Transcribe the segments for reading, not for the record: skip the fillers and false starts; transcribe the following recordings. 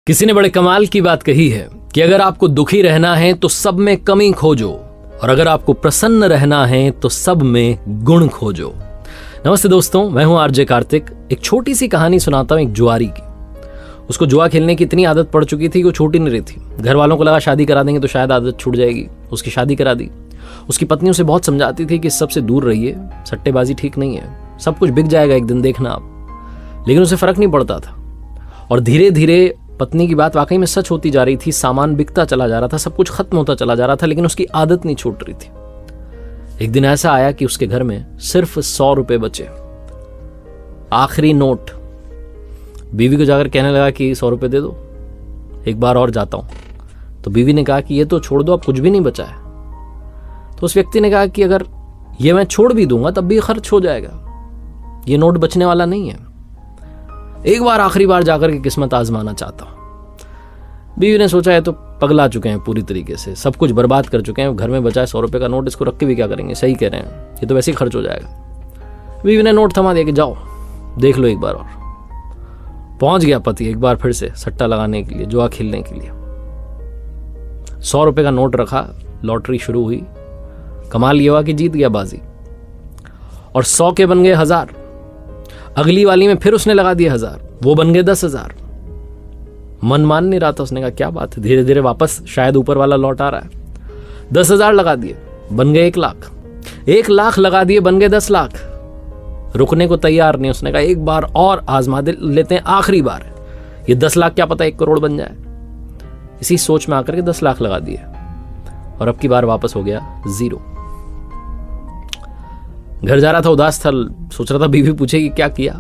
किसी ने बड़े कमाल की बात कही है कि अगर आपको दुखी रहना है तो सब में कमी खोजो, और अगर आपको प्रसन्न रहना है तो सब में गुण खोजो। नमस्ते दोस्तों, मैं हूं आरजे कार्तिक। एक छोटी सी कहानी सुनाता हूं एक जुआरी की। उसको जुआ खेलने की इतनी आदत पड़ चुकी थी कि वो छूट ही नहीं रही थी। घर वालों को लगा शादी करा देंगे तो शायद आदत छूट जाएगी। उसकी शादी करा दी। उसकी पत्नी उसे बहुत समझाती थी कि सबसे दूर रहिए, सट्टेबाजी ठीक नहीं है, सब कुछ बिक जाएगा एक दिन, देखना आप। लेकिन उसे फर्क नहीं पड़ता था और धीरे धीरे पत्नी की बात वाकई में सच होती जा रही थी। सामान बिकता चला जा रहा था, सब कुछ खत्म होता चला जा रहा था, लेकिन उसकी आदत नहीं छूट रही थी। एक दिन ऐसा आया कि उसके घर में सिर्फ 100 रुपए बचे, आखिरी नोट। बीवी को जाकर कहने लगा कि 100 रुपए दे दो, एक बार और जाता हूं। तो बीवी ने कहा कि ये तो छोड़ दो, अब कुछ भी नहीं बचा है। तो उस व्यक्ति ने कहा कि अगर ये मैं छोड़ भी दूंगा तब भी खर्च हो जाएगा, ये नोट बचने वाला नहीं है, एक बार आखिरी बार जाकर के किस्मत आजमाना चाहता हूं। बीवी ने सोचा है तो पगला चुके हैं पूरी तरीके से, सब कुछ बर्बाद कर चुके हैं, घर में बचा है 100 रुपए का नोट, इसको रख के भी क्या करेंगे, सही कह रहे हैं, ये तो वैसे ही खर्च हो जाएगा। बीवी ने नोट थमा दिया कि जाओ देख लो एक बार और। पहुंच गया पति एक बार फिर से सट्टा लगाने के लिए, जुआ खेलने के लिए। 100 रुपए का नोट रखा, लॉटरी शुरू हुई। कमाल ये हुआ कि जीत गया बाजी, और 100 के बन गए 1000। अगली वाली में फिर उसने लगा दिया 1000, वो बन गए 10,000। मन मान नहीं रहा था, उसने कहा क्या बात है, धीरे धीरे वापस शायद ऊपर वाला लौट आ रहा है। 10,000 लगा दिए, बन गए 1 लाख। 1 लाख लगा दिए, बन गए 10 लाख। रुकने को तैयार नहीं, उसने कहा एक बार और आजमा लेते हैं, आखिरी बार, ये 10 लाख क्या पता 1 करोड़ बन जाए। इसी सोच में आकर के 10 लाख लगा दिए, और अब की बार वापस हो गया 0। घर जा रहा था, उदास था, सोच रहा था बीवी पूछेगी क्या किया।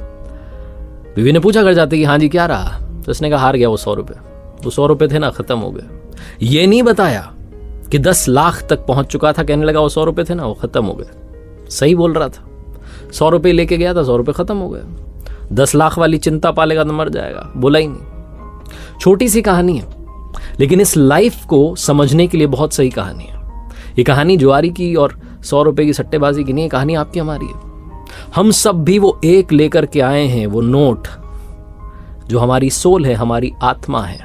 बीवी ने पूछा घर जाते कि हाँ जी क्या रहा। तो उसने कहा हार गया वो 100 रुपए। वो 100 रुपए थे ना, खत्म हो गए। ये नहीं बताया कि 10 लाख तक पहुंच चुका था, कहने लगा वो 100 रुपए थे ना, वो खत्म हो गए। सही बोल रहा था, 100 रुपए लेके गया था, 100 रुपए खत्म हो गए। 10 लाख वाली चिंता पालेगा तो मर जाएगा, बोला ही नहीं। छोटी सी कहानी है, लेकिन इस लाइफ को समझने के लिए बहुत सही कहानी है। ये कहानी जुआरी की और 100 रुपए की सट्टेबाजी की नहीं है, कहानी आपकी हमारी है। हम सब भी वो एक लेकर के आए हैं, वो नोट जो हमारी सोल है, हमारी आत्मा है।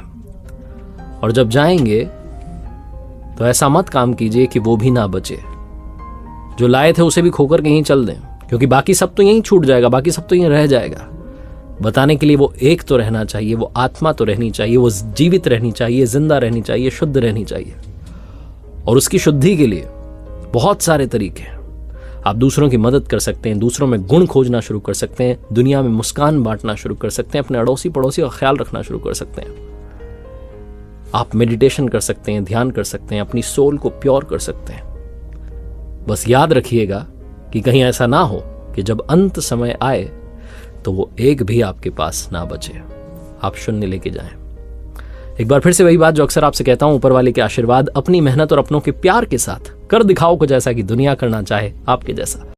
और जब जाएंगे तो ऐसा मत काम कीजिए कि वो भी ना बचे। जो लाए थे उसे भी खोकर के यहीं चल दें, क्योंकि बाकी सब तो यहीं छूट जाएगा, बाकी सब तो यहीं रह जाएगा। बताने के लिए वो एक तो रहना चाहिए, वो आत्मा तो रहनी चाहिए, वो जीवित रहनी चाहिए, जिंदा रहनी चाहिए, शुद्ध रहनी चाहिए। और उसकी शुद्धि के लिए बहुत सारे तरीके हैं। आप दूसरों की मदद कर सकते हैं, दूसरों में गुण खोजना शुरू कर सकते हैं, दुनिया में मुस्कान बांटना शुरू कर सकते हैं, अपने अड़ोसी पड़ोसी का ख्याल रखना शुरू कर सकते हैं। आप मेडिटेशन कर सकते हैं, ध्यान कर सकते हैं, अपनी सोल को प्योर कर सकते हैं। बस याद रखिएगा कि कहीं ऐसा ना हो कि जब अंत समय आए तो वो एक भी आपके पास ना बचे, आप शून्य लेके जाएं। एक बार फिर से वही बात जो अक्सर आपसे कहता हूं, ऊपर वाले के आशीर्वाद, अपनी मेहनत और अपनों के प्यार के साथ कर दिखाओ कुछ ऐसा कि दुनिया करना चाहे आपके जैसा।